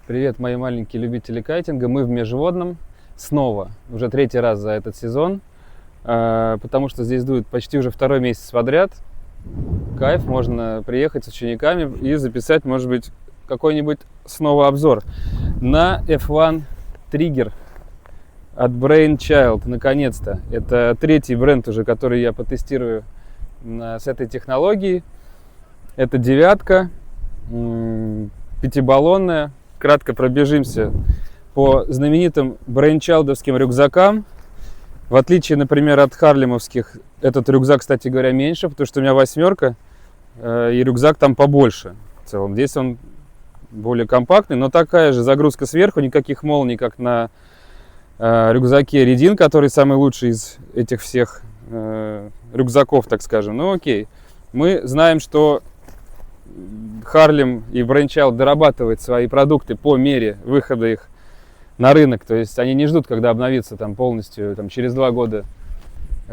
Привет, мои маленькие любители кайтинга. Мы в Межводном снова, уже третий раз за этот сезон, потому что здесь дует почти уже второй месяц подряд. Кайф, можно приехать с учениками и записать, может быть, какой-нибудь снова обзор на F1 Trigger от Brainchild, наконец-то. Это третий бренд уже, который я потестирую с этой технологией. Это девятка, пятибаллонная. Кратко пробежимся по знаменитым брейнчайлдовским рюкзакам. В отличие, например, от харлемовских, этот рюкзак, кстати говоря, меньше, потому что у меня восьмерка, и рюкзак там побольше. В целом, здесь он более компактный, но такая же загрузка сверху, никаких молний, как на рюкзаке Редин, который самый лучший из этих всех рюкзаков, так скажем. Ну окей, мы знаем, что Харлем и Brainchild дорабатывают свои продукты по мере выхода их на рынок. То есть они не ждут, когда обновится там полностью через 2 года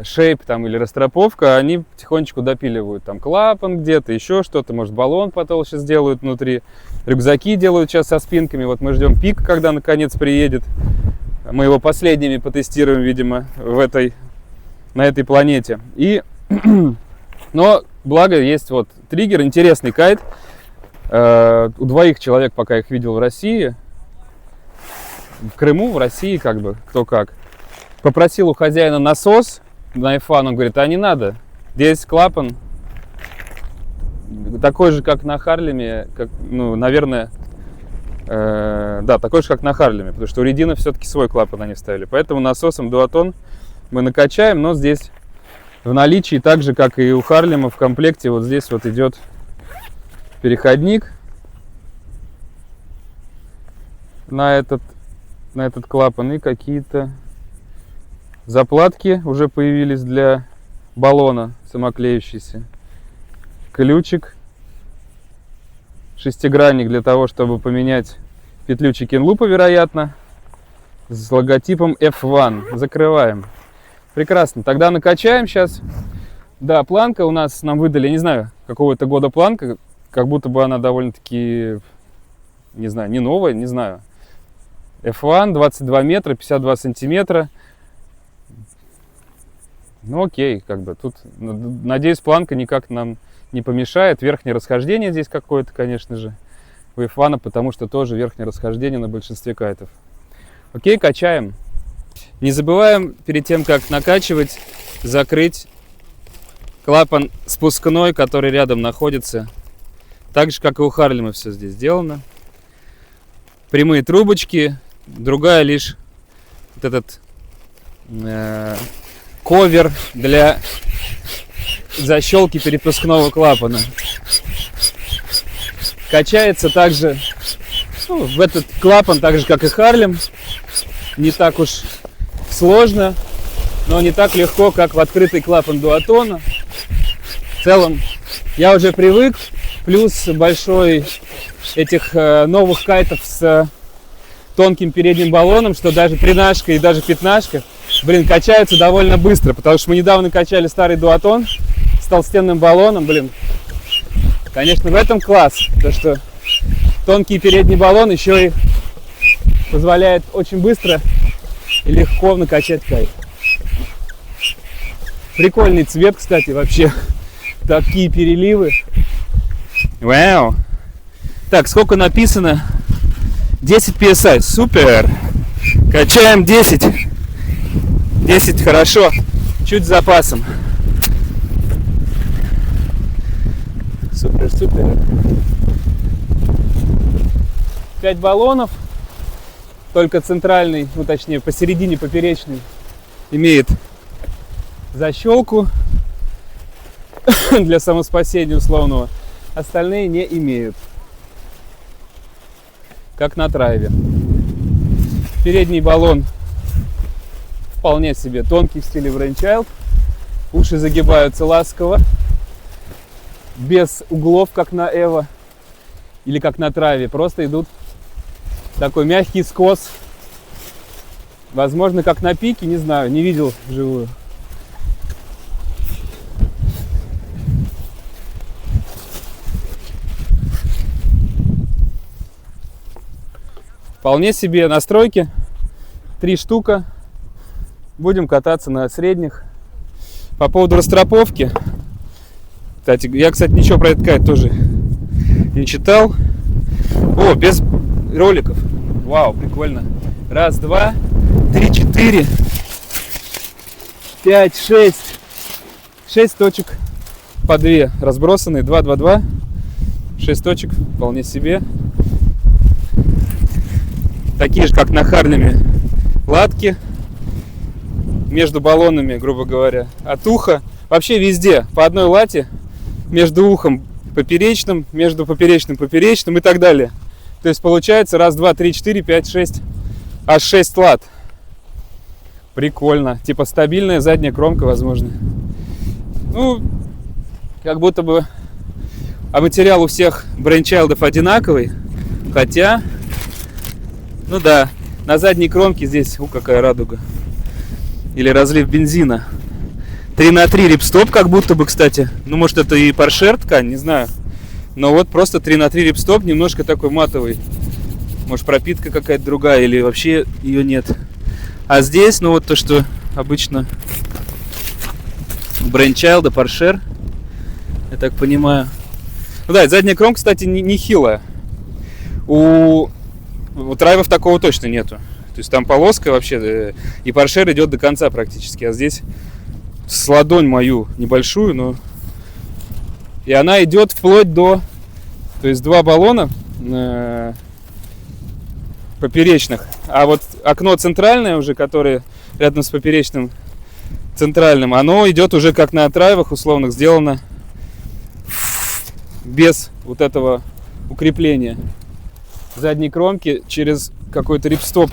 шейп или растроповка. Они потихонечку допиливают там клапан где-то, еще что-то, может баллон потолще сделают внутри. Рюкзаки делают сейчас со спинками. Вот мы ждем пик, когда наконец приедет. Мы его последними потестируем, видимо, на этой планете. Но благо есть вот триггер, интересный кайт. У 2 человек пока их видел в России. В Крыму, в России, кто как. Попросил у хозяина насос на F1, он говорит, не надо. Здесь клапан такой же, как на Харлеме, наверное, да, такой же, как на Харлеме, потому что у Редина все-таки свой клапан они вставили. Поэтому насосом дуатон мы накачаем, но здесь в наличии, так же, как и у Харлема, в комплекте вот здесь вот идет переходник на этот клапан, и какие-то заплатки уже появились для баллона самоклеющийся. Ключик, шестигранник для того, чтобы поменять петлю чекин-лупа, вероятно, с логотипом F1. Закрываем. Прекрасно. Тогда накачаем сейчас. Да, планка у нас нам выдали, не знаю, какого-то года планка, как будто бы она довольно-таки, не знаю, не новая, не знаю. F1, 22 метра, 52 сантиметра. Ну окей, тут, надеюсь, планка никак нам не помешает. Верхнее расхождение здесь какое-то, конечно же, у F1, потому что тоже верхнее расхождение на большинстве кайтов. Окей, качаем. Не забываем перед тем, как накачивать, закрыть клапан спускной, который рядом находится. Так же, как и у Харлема все здесь сделано. Прямые трубочки, другая лишь вот этот ковер для защелки перепускного клапана. Качается также в этот клапан, так же, как и Харлем. Не так уж сложно, но не так легко, как в открытый клапан дуатона. В целом, я уже привык. Плюс большой этих новых кайтов с тонким передним баллоном, что даже тринашка и даже пятнашка, качаются довольно быстро. Потому что мы недавно качали старый дуатон с толстенным баллоном, Конечно, в этом класс, потому что тонкий передний баллон еще и позволяет очень быстро и легко накачать кайт. Прикольный цвет, кстати, вообще. Такие переливы. Вау! Так, сколько написано? 10 PSI. Супер! Качаем 10. 10 хорошо. Чуть с запасом. Супер, супер. 5 баллонов. Только центральный, точнее посередине поперечный, имеет защелку для самоспасения условного. Остальные не имеют. Как на драйве. Передний баллон вполне себе тонкий в стиле Brainchild. Уши загибаются ласково. Без углов, как на Evo. Или как на драйве. Просто идут такой мягкий скос. Возможно, как на пике, не знаю, не видел вживую. Вполне себе настройки. 3 штука. Будем кататься на средних. По поводу растроповки. Кстати, я, ничего про этот кайт тоже не читал. О, без роликов. Вау, прикольно. 1, 2, 3, 4, 5, 6. 6 точек по 2 разбросанные. 2, 2, 2. 6 точек, вполне себе. Такие же, как на Харлеме, латки. Между баллонами, грубо говоря, от уха. Вообще везде по одной лате. Между ухом поперечным, между поперечным и так далее. То есть получается 1, 2, 3, 4, 5, 6. Аж 6 лат. Прикольно. Типа стабильная задняя кромка, возможно. Ну, как будто бы... А материал у всех брейнчайлдов одинаковый. Хотя... Ну да, на задней кромке здесь... какая радуга. Или разлив бензина. 3х3 рипстоп, как будто бы, кстати. Ну, может, это и Porsche ткань, не знаю. Но вот просто 3х3 рипстоп, немножко такой матовый. Может, пропитка какая-то другая, или вообще ее нет. А здесь, ну, вот то, что обычно Brainchild, Porsche, я так понимаю. Ну да, задняя кромка, кстати, не хилая. У драйвов такого точно нету. То есть там полоска вообще, и Porsche идет до конца практически. А здесь с ладонь мою небольшую, но... И она идет вплоть до... То есть 2 баллона поперечных. А вот окно центральное уже, которое рядом с поперечным центральным, оно идет уже как на драйвах условных, сделано без вот этого укрепления задней кромки через какой-то рипстоп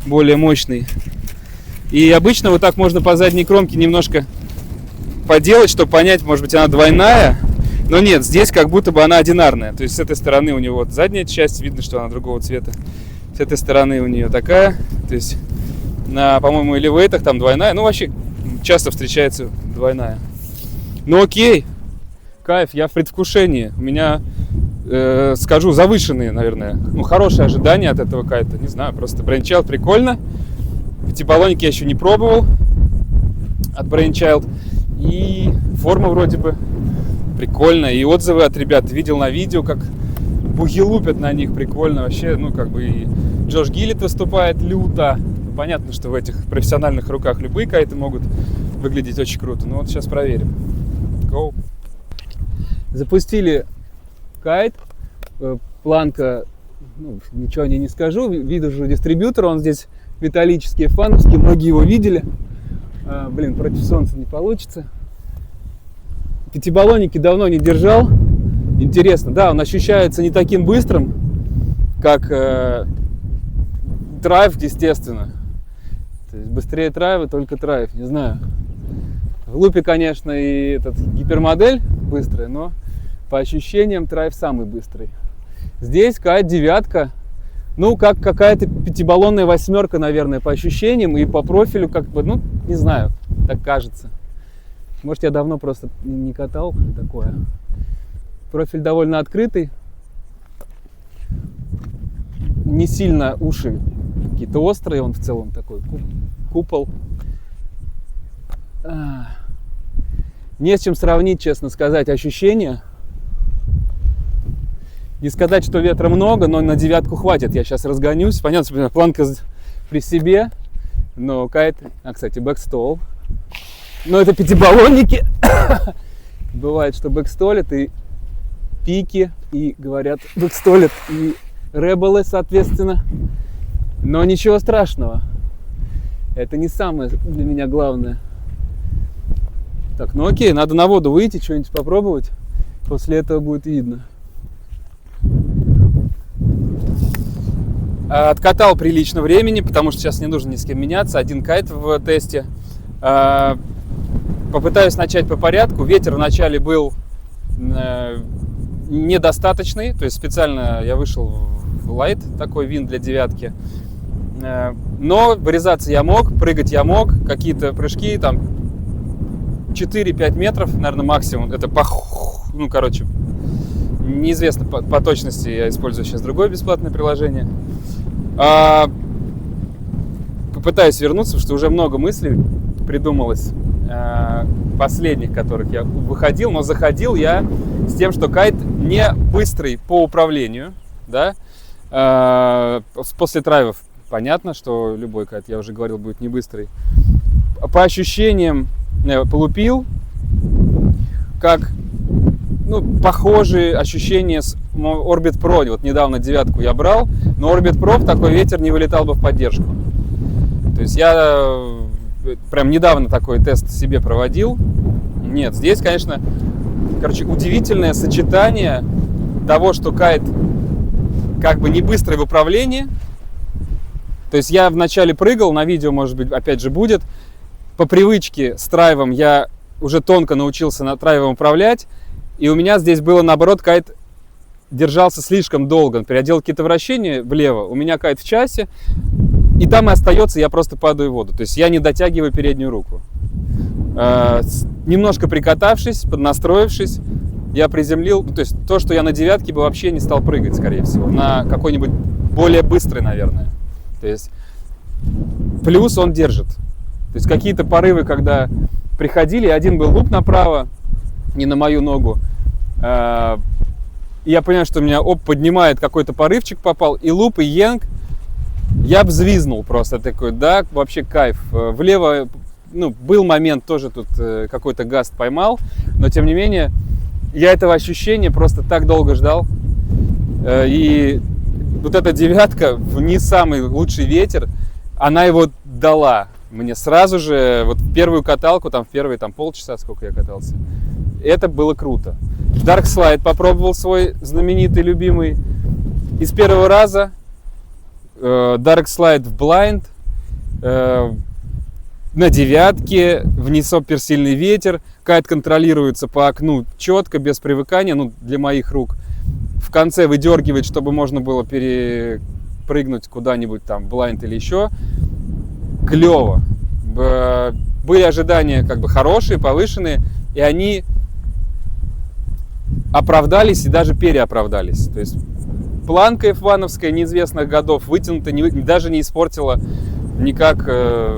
более мощный. И обычно вот так можно по задней кромке немножко поделать, чтобы понять, может быть, она двойная. Но нет, здесь как будто бы она одинарная. То есть с этой стороны у него вот задняя часть, видно, что она другого цвета. С этой стороны у нее такая. То есть на, по-моему, элевейтах там двойная. Ну, вообще часто встречается двойная. Ну окей, кайф, я в предвкушении. У меня, скажу, завышенные, наверное, ну, хорошие ожидания от этого кайта. Не знаю, просто Brainchild прикольно. Пятибаллонник я еще не пробовал от Brainchild. И форма вроде бы прикольно. И отзывы от ребят видел на видео, как буги лупят на них. Прикольно вообще. Ну, как бы и Джош Гиллет выступает люто. Понятно, что в этих профессиональных руках любые кайты могут выглядеть очень круто. Ну вот сейчас проверим. Go. Запустили кайт. Планка, ну, ничего о ней не скажу. Вижу дистрибьютор. Он здесь металлический, фановский. Многие его видели. Блин, против солнца не получится. Пятибаллонники давно не держал. Интересно, да, он ощущается не таким быстрым, как драйв, естественно. То есть быстрее драйва, только драйв, не знаю. В лупе, конечно, и этот гипермодель быстрая, но по ощущениям драйв самый быстрый. Здесь кайт девятка. Ну, как какая-то пятибаллонная восьмерка, наверное, по ощущениям и по профилю, как бы, ну, не знаю, так кажется. Может, я давно просто не катал такое. Профиль довольно открытый. Не сильно уши какие-то острые, он в целом такой купол. Не с чем сравнить, честно сказать, ощущения. Не сказать, что ветра много, но на девятку хватит. Я сейчас разгонюсь. Понятно, планка при себе. Но кайт... кстати, бэкстол. Но это пятибаллонники. Бывает, что бэкстолят и пики. И говорят, бэкстолят и ребелы, соответственно. Но ничего страшного. Это не самое для меня главное. Так, ну окей, надо на воду выйти, что-нибудь попробовать. После этого будет видно. Откатал прилично времени, потому что сейчас не нужно ни с кем меняться. Один кайт в тесте. Попытаюсь начать по порядку. Ветер вначале был недостаточный. То есть специально я вышел в лайт, такой винт для девятки. Но вырезаться я мог, прыгать я мог. Какие-то прыжки там 4-5 метров, наверное, максимум. Это ну, короче, неизвестно по точности. Я использую сейчас другое бесплатное приложение. Попытаюсь вернуться, потому что уже много мыслей придумалось, последних, которых я выходил, но заходил я с тем, что кайт не быстрый по управлению, да, после драйвов понятно, что любой кайт, я уже говорил, будет не быстрый. По ощущениям полупил, как, ну, похожие ощущения с Orbit Pro. Вот недавно 9 я брал, но Orbit Pro в такой ветер не вылетал бы в поддержку. То есть я прям недавно такой тест себе проводил. Нет, здесь, конечно, удивительное сочетание того, что кайт как бы не быстрый в управлении. То есть я вначале прыгал, на видео, может быть, опять же будет. По привычке с драйвом я уже тонко научился на драйвом управлять. И у меня здесь было, наоборот, кайт держался слишком долго. Например, я делал какие-то вращения влево, у меня кайт в часе, и там и остается, я просто падаю в воду. То есть я не дотягиваю переднюю руку. Немножко прикатавшись, поднастроившись, я приземлил, то есть то, что я на 9 бы вообще не стал прыгать, скорее всего, на какой-нибудь более быстрый, наверное. То есть плюс он держит. То есть какие-то порывы, когда приходили, один был луп направо, не на мою ногу, и я понимаю, что у меня поднимает какой-то порывчик попал, и луп, и янг, я взвизнул просто такой, да, вообще кайф. Влево, ну, был момент, тоже тут какой-то гаст поймал, но тем не менее, я этого ощущения просто так долго ждал. И вот эта 9 в не самый лучший ветер, она его дала мне сразу же, вот в первую каталку, там в первые полчаса, сколько я катался. Это было круто. Dark Slide попробовал свой знаменитый, любимый. И с первого раза Dark Slide в blind, на 9, в не суперсильный ветер, кайт контролируется по окну четко, без привыкания, ну, для моих рук. В конце выдергивает, чтобы можно было перепрыгнуть куда-нибудь там, blind или еще. Клево. Были ожидания как бы хорошие, повышенные, и они оправдались и даже переоправдались. То есть планка F1-овская неизвестных годов вытянута, даже не испортила никак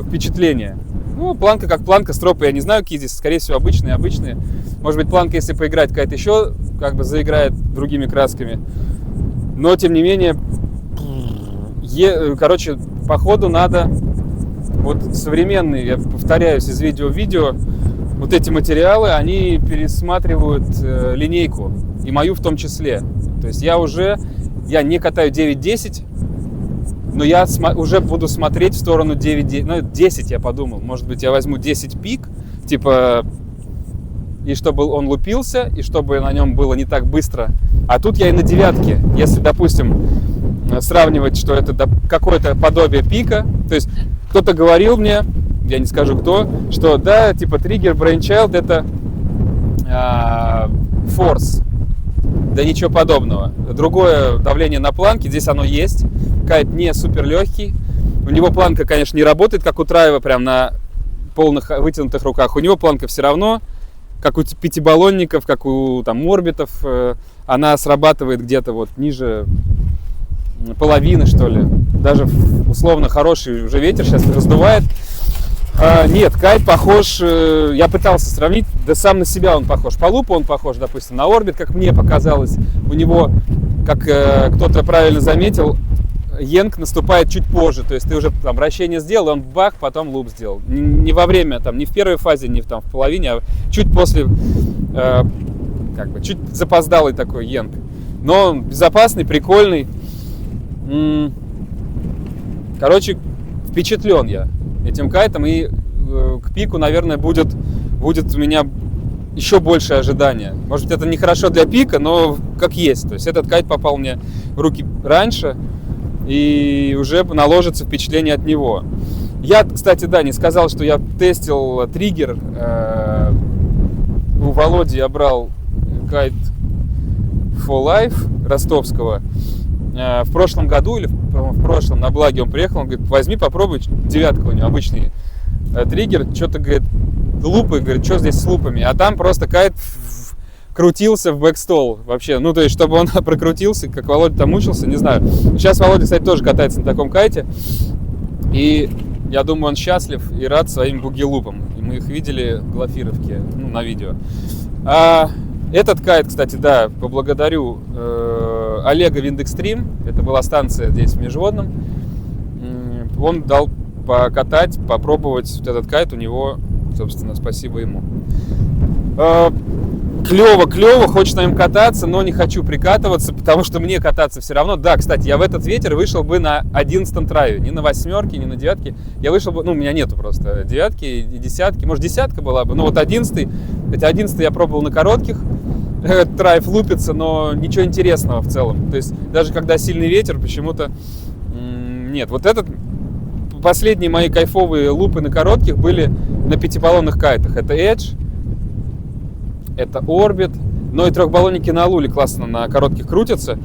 впечатление. Ну, планка как планка, стропы я не знаю, какие здесь, скорее всего, обычные. Может быть, планка, если поиграть, какая-то еще как бы заиграет другими красками. Но, тем не менее, короче, походу надо вот современные, я повторяюсь из видео в видео, вот эти материалы, они пересматривают линейку, и мою в том числе. То есть я не катаю 9-10, но я уже буду смотреть в сторону 9-10, ну 10 я подумал, может быть я возьму 10 пик, типа, и чтобы он лупился, и чтобы на нем было не так быстро. А тут я и на 9, если, допустим, сравнивать, что это какое-то подобие пика, то есть кто-то говорил мне, я не скажу кто, что да, типа триггер Brainchild это форс. Да ничего подобного. Другое давление на планке, здесь оно есть. Кайт не супер легкий. У него планка, конечно, не работает, как у Траева, прям на полных вытянутых руках. У него планка все равно, как у пятибаллонников, как у там орбитов, она срабатывает где-то вот ниже половины, что ли. Даже условно хороший уже ветер сейчас раздувает. Нет, кайт похож, я пытался сравнить, да сам на себя он похож. По лупу он похож, допустим, на орбит, как мне показалось. У него, как кто-то правильно заметил, янг наступает чуть позже. То есть ты уже там вращение сделал, он бах, потом луп сделал. Не во время, там, не в первой фазе, не в половине, а чуть после, как бы, чуть запоздалый такой янг. Но он безопасный, прикольный. Короче, впечатлен я этим кайтом, и к пику, наверное, будет у меня еще больше ожидания. Может быть, это не хорошо для пика, но как есть. То есть этот кайт попал мне в руки раньше, и уже наложится впечатление от него. Я, кстати, да, не сказал, что я тестил триггер. У Володи я брал кайт For Life ростовского. В прошлом году или в прошлом на Благе он приехал, он говорит, возьми, попробуй, 9 у него обычный триггер, что-то, говорит, лупы, говорит, что здесь с лупами, а там просто кайт крутился в бэкстол вообще. Ну, то есть, чтобы он прокрутился, как Володя там мучился, не знаю. Сейчас Володя, кстати, тоже катается на таком кайте. И я думаю, он счастлив и рад своим буги-лупам. И мы их видели в Глафировке, ну, на видео. А этот кайт, кстати, да, поблагодарю Олега Виндекстрим. Это была станция здесь в Межводном. Он дал покатать, попробовать вот этот кайт у него, собственно, спасибо ему. Клево, хочется на нем кататься, но не хочу прикатываться, потому что мне кататься все равно. Да, кстати, я в этот ветер вышел бы на 11-м трайве, не на 8-ке, не на 9-ке. Я вышел бы, ну, у меня нету просто 9-ки и 10-ки, может, 10-ка была бы, но вот 11-й, хотя 11-й я пробовал на коротких, трайв лупится, но ничего интересного в целом. То есть, даже когда сильный ветер, почему-то нет. Вот этот, последние мои кайфовые лупы на коротких были на 5-баллонных кайтах. Это Edge, это Orbit, но и трехбаллонники на Луле классно на коротких крутятся.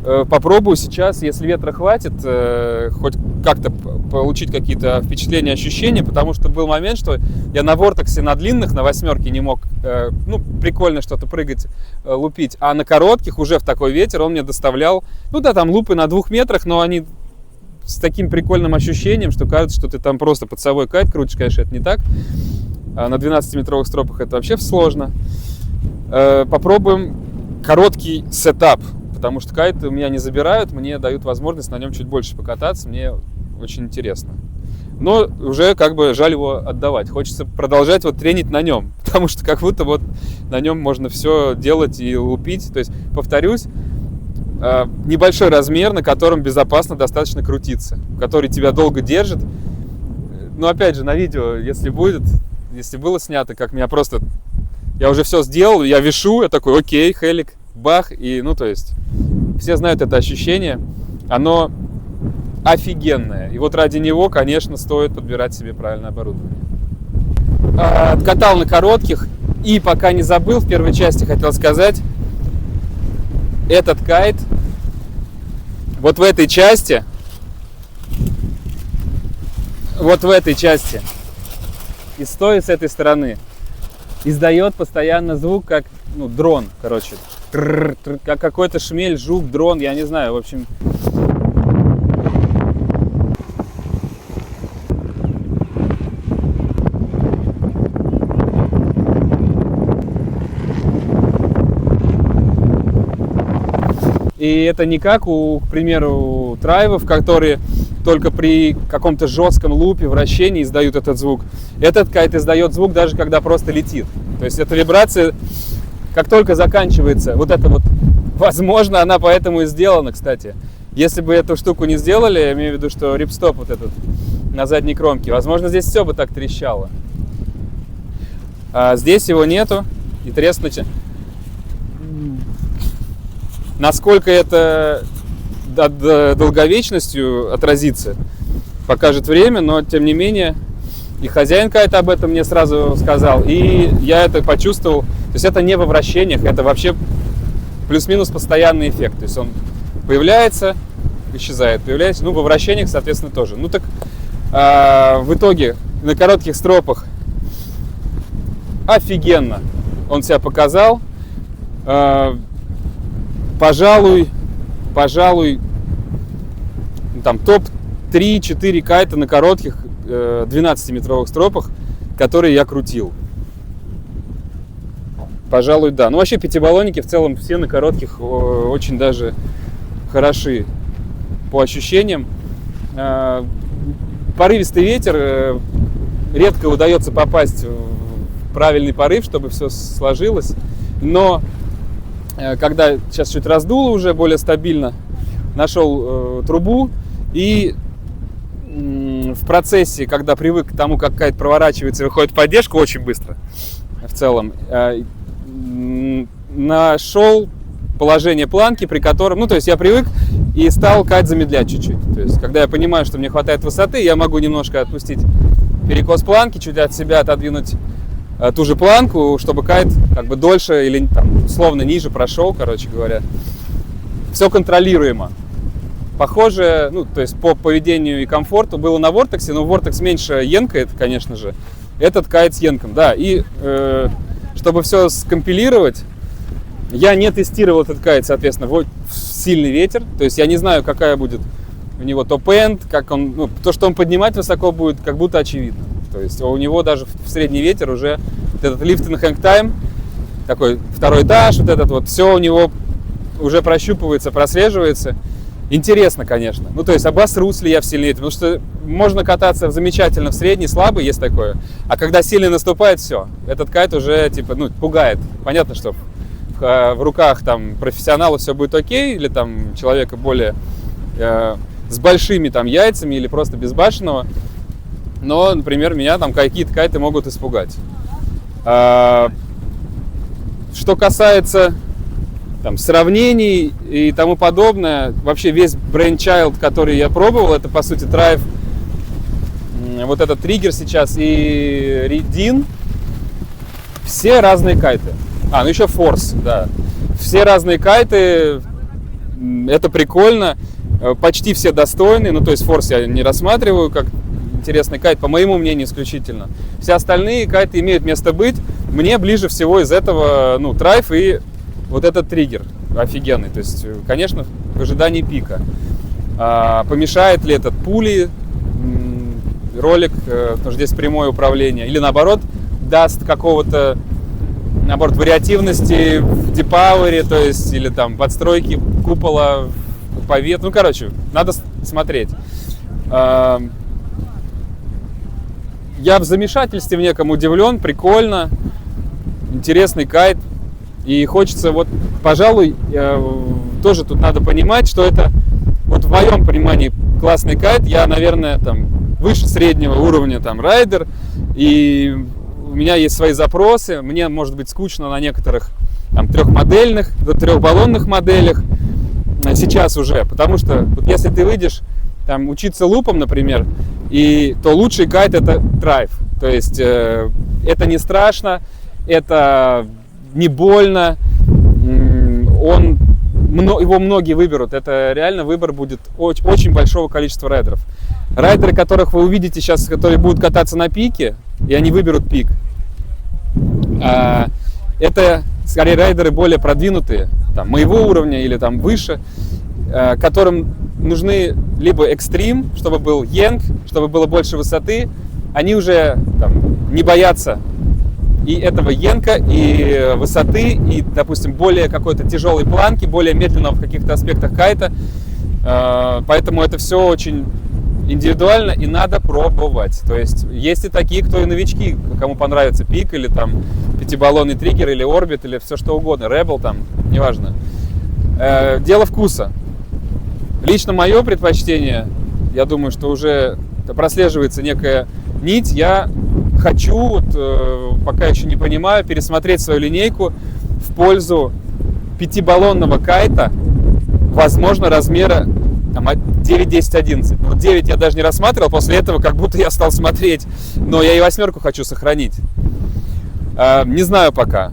Попробую сейчас, если ветра хватит, хоть как-то получить какие-то впечатления, ощущения, потому что был момент, что я на вортексе на длинных, на 8-ке не мог, ну, прикольно что-то прыгать, лупить, а на коротких уже в такой ветер он мне доставлял, ну да, там лупы на 2 метрах, но они с таким прикольным ощущением, что кажется, что ты там просто под собой кайт крутишь, конечно, это не так. А на 12-метровых стропах это вообще сложно. Попробуем короткий сетап, потому что кайты у меня не забирают, мне дают возможность на нем чуть больше покататься, мне очень интересно. Но уже как бы жаль его отдавать, хочется продолжать вот тренить на нем, потому что как будто вот на нем можно все делать и лупить. То есть, повторюсь, небольшой размер, на котором безопасно достаточно крутиться, который тебя долго держит. Но опять же, на видео, если было снято, как меня просто... Я уже все сделал, я вешу, я такой, окей, хелик, бах, и, ну, то есть, все знают это ощущение, оно офигенное. И вот ради него, конечно, стоит подбирать себе правильное оборудование. Катал на коротких, и пока не забыл, в первой части хотел сказать, этот кайт, вот в этой части, и стоит с этой стороны, издает постоянно звук, как, ну, дрон, короче. Как какой-то шмель, жук, дрон, я не знаю, в общем. И это не как у, к примеру, трайвов, которые только при каком-то жестком лупе, вращении издают этот звук. Этот кайт издает звук даже когда просто летит. То есть эта вибрация, как только заканчивается, вот это вот, возможно, она поэтому и сделана, кстати. Если бы эту штуку не сделали, я имею в виду, что рипстоп вот этот на задней кромке, возможно, здесь все бы так трещало. А здесь его нету, и треснуть. Насколько это долговечностью отразится, покажет время, но тем не менее и хозяин кайта об этом мне сразу сказал, и я это почувствовал. То есть это не во вращениях, это вообще плюс-минус постоянный эффект. То есть он появляется, исчезает, появляется, ну, во вращениях, соответственно, тоже. Ну так в итоге на коротких стропах офигенно он себя показал. Пожалуй, там топ-3-4 кайта на коротких 12-метровых стропах, которые я крутил. Пожалуй, да. Ну, вообще, 5-баллонники в целом все на коротких очень даже хороши по ощущениям. Порывистый ветер, редко удается попасть в правильный порыв, чтобы все сложилось. Но когда сейчас чуть раздуло уже более стабильно, нашел трубу и в процессе, когда привык к тому, как кайт проворачивается и выходит в поддержку очень быстро в целом, нашел положение планки, при котором, ну, то есть я привык и стал кайт замедлять чуть-чуть. То есть когда я понимаю, что мне хватает высоты, я могу немножко отпустить перекос планки, чуть от себя отодвинуть ту же планку, чтобы кайт как бы дольше или там условно ниже прошел, короче говоря. Все контролируемо. Похоже, ну, то есть по поведению и комфорту было на вортексе, но вортекс меньше енкает, конечно же. Этот кайт с енком, да. И чтобы все скомпилировать, Я не тестировал этот кайт, соответственно, в сильный ветер. То есть я не знаю, какая будет у него топ-энд, как он, ну, то, что он поднимать высоко будет, как будто очевидно. То есть у него даже в средний ветер уже вот этот lifting hang time, такой второй этаж, вот этот вот, все у него уже прощупывается, прослеживается. Интересно, конечно. Ну, то есть обосрусь ли я в сильный ветер, потому что можно кататься замечательно в средний, слабый, есть такое. А когда сильный наступает, все, этот кайт уже, типа, ну, пугает. Понятно, что в руках там профессионала все будет окей, или там человека более с большими там яйцами, или просто безбашенного. Но, например, меня там какие-то кайты могут испугать. Что касается там сравнений и тому подобное, вообще весь Brainchild, который я пробовал, это по сути Drive, вот этот триггер сейчас и Redin, все разные кайты. Ну еще Force, да. Все разные кайты, это прикольно, почти все достойны, ну то есть Force я не рассматриваю как интересный кайт, по моему мнению, исключительно. Все остальные кайты имеют место быть. Мне ближе всего из этого, ну, Drive и вот этот триггер офигенный. То есть, конечно, в ожидании пика. Помешает ли этот пули ролик, потому что здесь прямое управление, или наоборот даст какого-то, наоборот, вариативности в депауэре, то есть, или там подстройки купола по ветру. Ну, короче, надо смотреть. Я в замешательстве в неком удивлен, прикольно, интересный кайт. И хочется, вот, пожалуй, тоже тут надо понимать, что это, вот в моем понимании, классный кайт. Я, наверное, там, выше среднего уровня там райдер, и у меня есть свои запросы. Мне может быть скучно на некоторых там трехбаллонных моделях сейчас уже, потому что вот если ты выйдешь там учиться лупам, например, то лучший кайт это Drive. То есть это не страшно, это не больно, его многие выберут. Это реально выбор будет очень большого количества райдеров. Райдеры, которых вы увидите сейчас, которые будут кататься на пике, и они выберут пик, это скорее райдеры более продвинутые, там, моего уровня или там выше, которым нужны либо экстрим, чтобы был янг, чтобы было больше высоты. Они уже там не боятся и этого янка, и высоты, и, допустим, более какой-то тяжелой планки, более медленного в каких-то аспектах кайта. Поэтому это все очень индивидуально и надо пробовать. То есть есть и такие, кто и новички, кому понравится пик, или там пятибаллонный триггер, или орбит, или все что угодно, Rebel там, неважно. Дело вкуса. Лично мое предпочтение, я думаю, что уже прослеживается некая нить. Я хочу, вот, пока еще не понимаю, пересмотреть свою линейку в пользу пятибаллонного кайта, возможно, размера 9, 10, 11. Вот 9 я даже не рассматривал, после этого как будто я стал смотреть, но я и восьмерку хочу сохранить. Не знаю пока.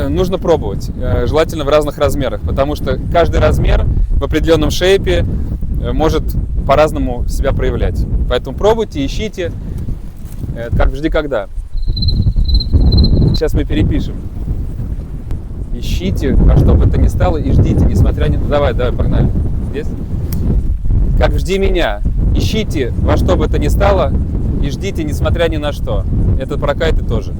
Нужно пробовать, желательно в разных размерах, потому что каждый размер в определенном шейпе может по-разному себя проявлять. Поэтому пробуйте, ищите, как жди когда. Сейчас мы перепишем. Ищите, во что бы это ни стало, и ждите, несмотря на... Давай, погнали. Здесь. Как жди меня. Ищите, во что бы это ни стало, и ждите, несмотря ни на что. Это про кайты тоже.